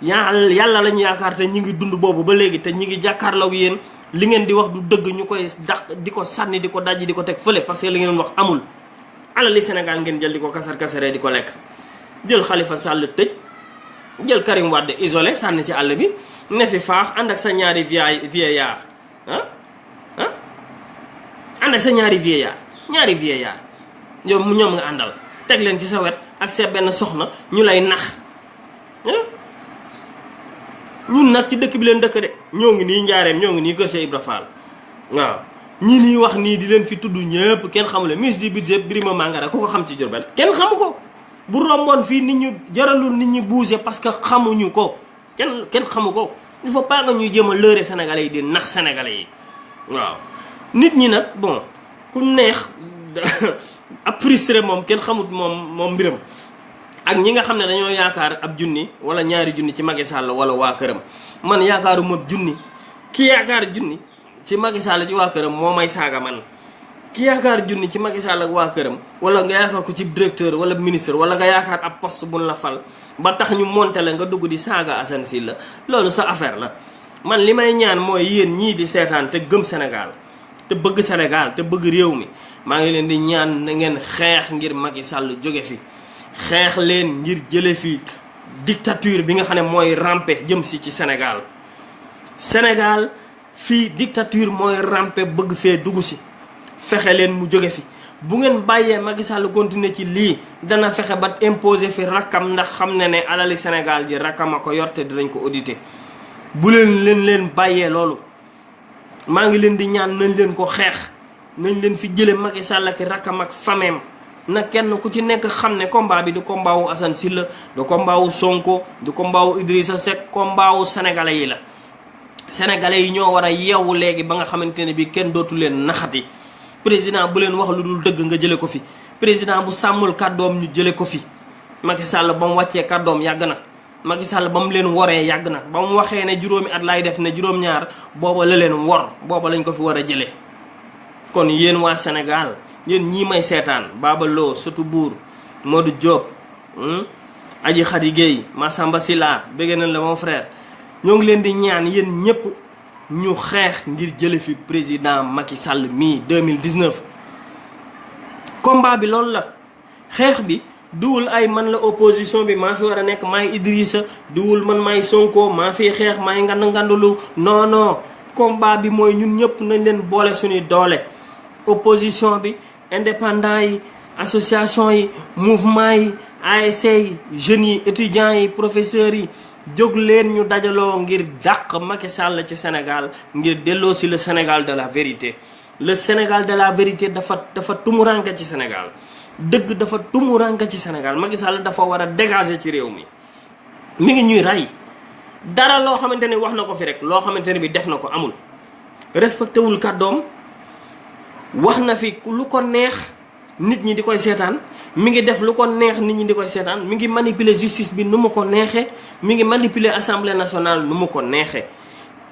yàlla lañu yaakaar te ñi ngi dund boobu ba léegi te ñi ngi jàkkaarloog yéen li ngeen di wax du dëgg ñu koy dàq di ko sànni di ko dajji di ko teg fële parce que li ngeen wax amul alali Sénégal ngeen jël di ko kasaree di ko lekk jël Khalifa Sall tëj jël Karim Wade isolé sànni ci àll bi ne fi faax ànd ak sa ñaari vieillard ànd ak sa ñaari vieillard ñoom nga àndal teg leen ci sa wet ak sa benn soxna ñu lay nax ñun nag ci dëkk bi leen dëkk de ñoo ngi nii Njaareem ñoo ngi nii Kër Cheikh Ibra Fall waaw ñi nii wax nii di leen fi tudd ñëpp kenn xamule ministre du budget Birima Mangara ku ko xam ci Diourbel kenn xamu ko bu romboon fii nit ñu jaralul nit ñi bouger parce que xamuñu ko kenn xamu ko il faut pas que ñuy jéem a leurrer sénégalais yi di nax sénégalais yi waaw nit ñi nag bon ku neex ab frustré moom kenn xamut moom mbiram ak ñi nga xam ne dañoo yaakaar ab junni wala ñaari junni ci Macky Sall wala waa këram man yaakaaruma junni ki yaakaar junni ci Macky Sall ci waa këram moo may saaga man ki yaakaar junni ci Macky Sall ak waa këram wala nga yaakaar ko ci directeur wala ministre wala nga yaakaar ab poste buñ la fal ba tax ñu monté la nga dugg di saaga Assane Sylla loolu sa affaire la man li may ñaan mooy yéen ñii di seetaan te gëm Sénégal te bëgg Sénégal te bëgg réew mi maa ngi leen di ñaan na ngeen xeex ngir Macky Sall jóge fi xeex leen ngir jële fi dictature bi nga xam ne mooy rampe jëm si ci Sénégal fii dictature mooy rampe bëgg fee dugg si fexe leen mu jóge fi bu ngeen bàyyee Macky Sall continuer ci lii dana fexe ba imposer fi rakkam ndax xam ne alali Sénégal ji rakkam a ko yor te dinañ ko auditer bu leen bàyyee loolu maa ngi leen di ñaan nañ leen ko xeex nañ leen fi jële Macky Sall ak rakkam ak fameem na kenn ku ci nekk xam ne combat bi du combat wu Assane Sylla du combat wu Sonko du combat wu Idrissa Seck combat wu sénégalais yi la sénégalais yi ñoo war a yeewu léegi ba nga xamante ne bi kenn dootu leen naxati président bu leen wax lu dul dëgg nga jële ko fi président bu sàmmul kàddoom ñu jële ko fi Macky Sall ba mu wàccee kàddoom yàgg na Macky Sall ba mu leen woree yàgg na ba mu waxee ne juróomi at lay def ne juróom-ñaar booba la leen wor booba lañ ko fi war a jëlee kon yéen waa Sénégal yéen ñii may seetaan Baba Lo Sëtu Buur Modou Diop Aji Khady Gueye Massamba Sylla bëgg nañ la mon frère ñoo ngi leen di ñaan yéen ñëpp ñu xeex ngir jële fi président Macky Sall mii 2019 combat bi loolu la xeex bi duwul ay man la opposition bi maa fi war a nekk maay Idrissa duwul man maay Sonko maa fi xeex maay ngandulu non combat bi mooy ñun ñëpp nañ leen boole suñuy doole opposition bi indépendant yi association yi mouvement yi ASC yi jeunes yi étudiants yi professeurs yi jóg leen ñu dajaloo ngir dàq Macky Sall ci Sénégal ngir delloo si le Sénégal de la vérité le Sénégal de la vérité dafa tumuranke ci Sénégal dëgg dafa tumuranke ci Sénégal Macky Sall dafa war a dégager ci réew mi ngi ñuy rey dara loo xamante ni wax na ko fi rek loo xamante ne bi def na ko amul respecté wul kàddoom wax na fi lu ko neex nit ñi di koy seetaan mi ngi def lu ko neex nit ñi di koy seetaan mi ngi manipuler justice bi nu mu ko neexee mi ngi manipuler assemblée nationale nu mu ko neexee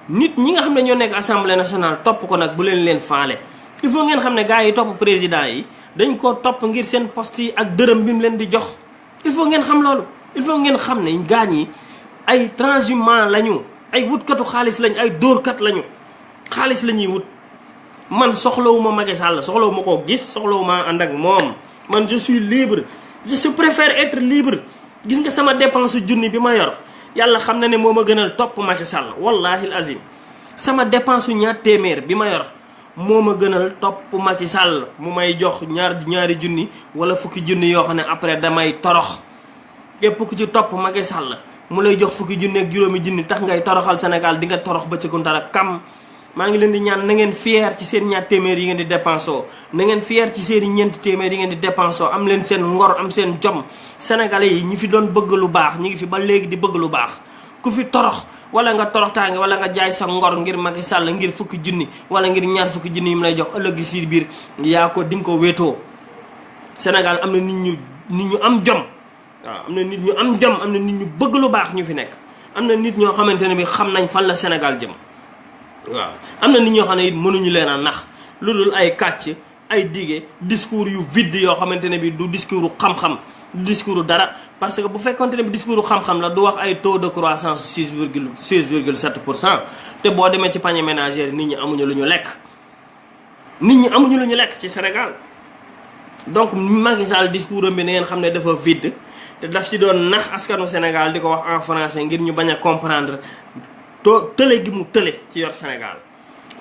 nit ñi nga xam ne ñoo nekk assemblée nationale topp ko nag bu leen faale il faut ngeen xam ne gars yi topp président yi dañ ko topp ngir seen poste yi ak dërëm bi mu leen di jox il faut ngeen xam loolu il faut ngeen xam ne gaañ yi ay transhumant lañu ay wutkatu xaalis lañ ay dóorkat lañu xaalis la ñuy wut man soxlawuma Macky Sall soxlawuma koo gis soxlawuma ànd ak moom man je suis libre je préfère être libre gis nga sama dépense junni bi ma yor yàlla xam na ne moo ma gënal topp Macky Sall wallahi azim sama dépense ñaar téeméer bi ma yor moo ma gënal topp Macky Sall mu may jox ñaari junni wala fukki junni yoo xam ne après damay torox képp ku ci topp Macky Sall mu lay jox fukki junni ak juróomi junni tax ngay toroxal Sénégal di nga torox ba ci dara kam maa ngi leen di ñaan na ngeen fier ci seen ñaar téeméer yi ngeen di dépensoo na ngeen fier ci seen ñeenti téeméer yi ngeen di dépensoo am leen seen ngor am seen jom sénégalais yi ñi fi doon bëgg lu baax ñi ngi fi ba léegi di bëgg lu baax ku fi torox wala nga toroxtaange wala nga jaay sa ngor ngir Macky Sall ngir fukki junni wala ngir ñaar fukki junni yi mu lay jox ëllëg si biir yaa ko di nga ko wéetoo Sénégal am na nit ñu am jom waaw am na nit ñu am jom am na nit ñu bëgg lu baax ñu fi nekk am na nit ñoo xamante ne bi xam nañ fan la Sénégal jëm waaw am na nit ñoo xam ne it mënuñu leen a nax lu dul ay kàcc ay dige discours yu vide yoo xamante ne bi du discours xam-xam du discours dara parce que bu fekkonte ne bi discours xam-xam la du wax ay taux de croissance 6,7% te boo demee ci panier ménagère nit ñi amuñu lu ñu lekk ci Sénégal donc Macky Sall discours am bi na ngeen xam ne dafa vide te daf ci doon nax askanu Sénégal di ko wax en français ngir ñu bañ a comprendre tële gi mu tële ci yor Sénégal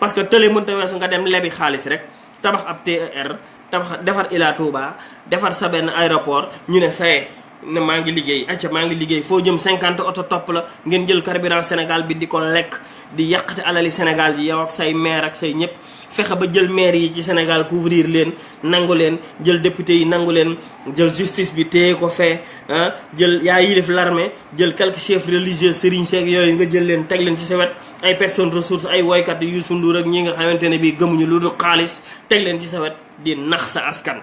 parce que tële mënta weesu nga dem lebi xaalis rek tabax ab TER tabax defar Ila Touba defar sa benn aéroport ñu ne saye ne maa ngi liggéey acca maa ngi liggéey foo jëm 50 oto topp la ngeen jël carburant Sénégal bi di ko lekk di yàqate alali Sénégal ji yow ak say maire ak say ñëpp fexe ba jël maire yi ci Sénégal couvrir leen nangu leen jël député yi nangu leen jël justice bi téye ko fee jël yaa yilif l'armée jël quelques chefs religieux sëriñ seeg yooyu nga jël leen teg leen ci sa wet ay personnes ressources ay woykat yu Youssou Ndour ak ñi nga xamante ne bii gëmuñu lu dul xaalis teg leen ci sa wet di nax sa askan.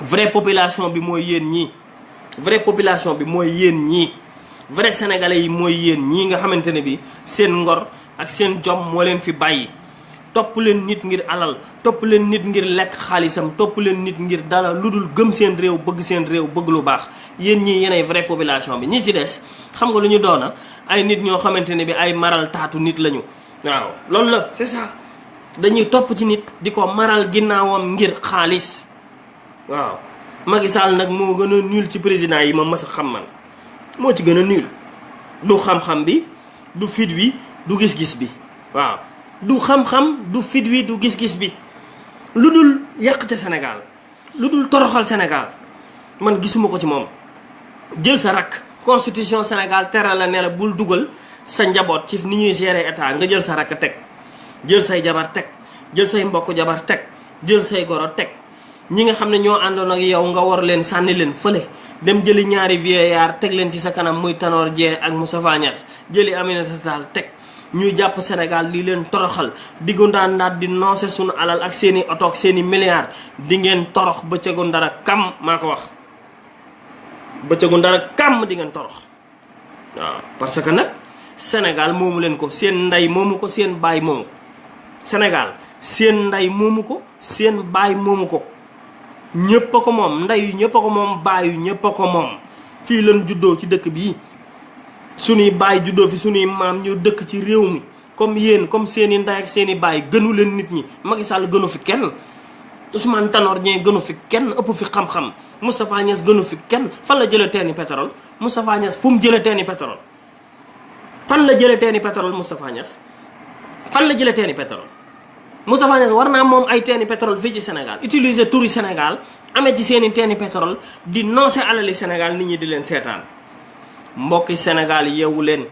vraie population bi mooy yéen ñii vraie population bi mooy yéen ñii vrai sénégalais yi mooy yéen ñii nga xamante ne bi seen ngor ak seen jom moo leen fi bàyyi. topp leen nit ngir alal topp leen nit ngir lekk xaalisam topp leen nit ngir dara lu dul gëm seen réew bëgg lu baax yéen ñii yéenay vraie population bi ñi ci des xam nga lu ñu doona ay nit ñoo xamante ne bi ay maral taatu nit lañu. waaw loolu la c'est ça dañuy topp ci nit di ko maral ginnaawam ngir xaalis. waaw Macky Sall nag moo gën a nul ci président yi ma mës a xam man moo ci gën a nul du xam-xam bi du fit wi du gis-gis bi waaw du xam-xam du fit wi du gis-gis bi lu dul yàqte Sénégal lu dul toroxal Sénégal man gisuma ko ci moom. jël sa rakk constitution Sénégal tere la ne la bul dugal sa njaboot ci ni ñuy gérer état nga jël sa rakk teg jël say jabar teg jël say mbokk jabar teg jël say goro teg. ñi nga xam ne ñoo àndoon ak yow nga war leen sànni leen fële dem jëli ñaari vieillard teg leen ci sa kanam muy Tanor Dieng ak Moustapha Niasse jëli Aminata Tall teg ñuy jàpp Sénégal li leen toroxal diggu ndaandaat di noncé suñu alal ak seeni oto ak seeni milliards di ngeen torox bëccëgu ndara kam maa ko wax bëccëgu ndara kam di ngeen torox waaw parce que nag Sénégal moomu leen ko seen ndey moomu ko seen baay moomu ko Sénégal seen ndey moomu ko seen baay moomu ko ñëpp a ko moom ndeyu ñëpp a ko moom baayu ñëpp a ko moom fii lan juddoo ci dëkk bii suñuy baay juddoo fi suñuy maam ñu dëkk ci réew mi comme yéen comme seeni ndey ak seeni baay gënu leen nit ñi Macky Sall gënu fi kenn Ousmane Tanor Dieng gënu fi kenn ëpp fi xam-xam Moustapha Niasse gënu fi kenn fan la jëlee teeni pétrole Moustapha Niasse fu mu jëlee teeni pétrole fan la jëlee teeni pétrole Moustapha Niasse fan la jëlee teeni pétrole Moustapha Niasse war naa moom ay teeni pétrole fii ci Sénégal utiliser turi Sénégal amee ci seeni teeni pétrole di noncé alali Sénégal nit ñi di leen seetaan mbokki Sénégal yeewu leen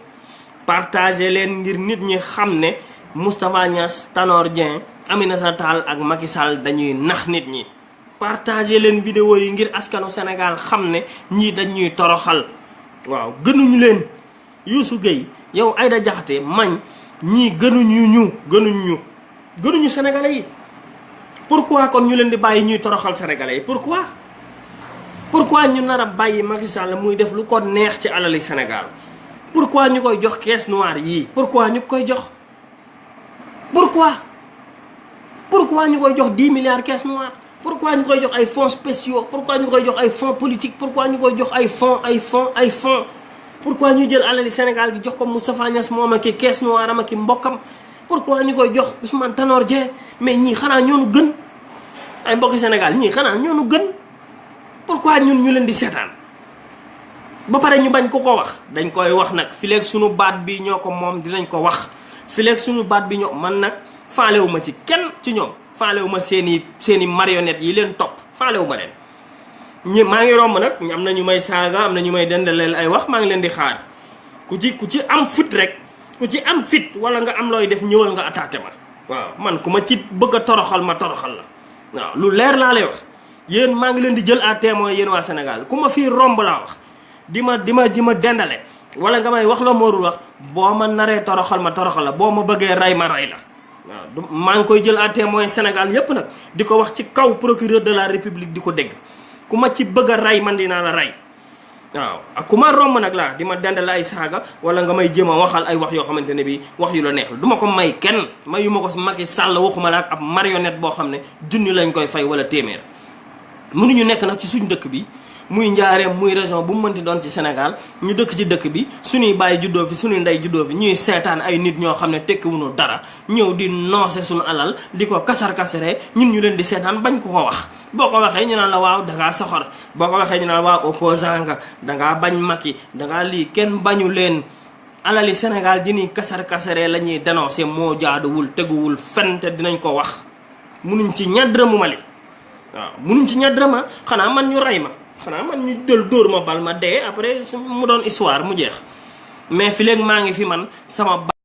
partagé leen ngir nit ñi xam ne Moustapha Niasse Tanor Dieng Aminata Tall ak Macky Sall dañuy nax nit ñi partagé leen vidéo yi ngir askanu Sénégal xam ne ñii dañuy toroxal waaw gënuñu leen Youssou Gueye yow Aïda Diakhaté mañ ñii gënuñu sénégalais yi pourquoi kon ñu leen di bàyyi ñuy toroxal sénégalais yi pourquoi ñu nar a bàyyi Macky Sall muy def lu ko neex ci alali Sénégal pourquoi ñu koy jox caisse noire yii pourquoi ñu koy jox pourquoi ñu koy jox 10 milliards caisse noire pourquoi ñu koy jox ay fonds spéciaux pourquoi ñu koy jox ay fonds politiques pourquoi ñu koy jox ay fonds pourquoi ñu jël alali Sénégal gi jox ko Moustapha Niasse moom ak i caisse noire am ak i mbokkam pourquoi ñu koy jox Ousmane Tanor Dieng mais ñii xanaa ñoonu gën ay mbokki Sénégal ñii xanaa ñoonu gën pourquoi ñun ñu leen di seetaan ba pare ñu bañ ko wax dañ koy wax nag fileeg suñu baat bi ñoo ko moom dinañ ko wax fileeg suñu baat bi ñoo man nag faalewu ma ci kenn ci ñoom faalewu ma seeni marionnette yi leen topp faalewu ma leen maa ngi romb nag am na ñu may saaga am na ñu may dendaleel ay wax maa ngi leen di xaar ku ci am fit rek ku ci am fit wala nga am looy def ñëwal nga attaqué ma waaw man ku ma ci bëgg a toroxal ma toroxal la waaw lu leer laa lay wax yéen maa ngi leen di jël à témoin yéen waa Sénégal ku ma fii romb laa wax di ma dendale wala nga may wax la moorul wax boo ma naree toroxal ma toroxal la boo ma bëggee rey ma rey la waaw maa ngi koy jël à témoin Sénégal yépp nag di ko wax ci kaw procureur de la République di ko dégg ku ma ci bëgg a rey man dinaa la rey waaw ak ku ma romb nag laa di ma dendale ay saaga wala nga may jéem a waxal ay wax yoo xamante ne bi wax yu la neex la du ma ko may kenn mayu ma ko Macky Sall waxuma la ak ab marionnette boo xam ne junni lañ koy fay wala téeméer mënuñu nekk nag ci suñ dëkk bi muy njaareem muy région bu mu mënti doon ci Sénégal ñu dëkk ci dëkk bi suñuy bàyyi juddoo fi suñuy ndey juddoo fi ñuy seetaan ay nit ñoo xam ne tekkiwuñu dara ñëw di noncé suñu alal di ko kasar-kasaree ñun ñu leen di seetaan bañ ko wax boo ko waxee ñu naan la waaw dangaa soxor boo ko waxee ñu naan la waaw opposant nga dangaa bañ Macky dangaa lii kenn bañu leen alali Sénégal ji ni kasar-kasaree la ñuy dénoncé moo jaaduwul teguwul fen te dinañ ko wax. munuñ ci ñadrëmu Mali waaw munuñ ci ñadrëma xanaa man ñu rey ma xanaa man ñu jël dóor ma bal ma dee après mu doon histoire mu jeex mais fi léegi maa ngi fi man sama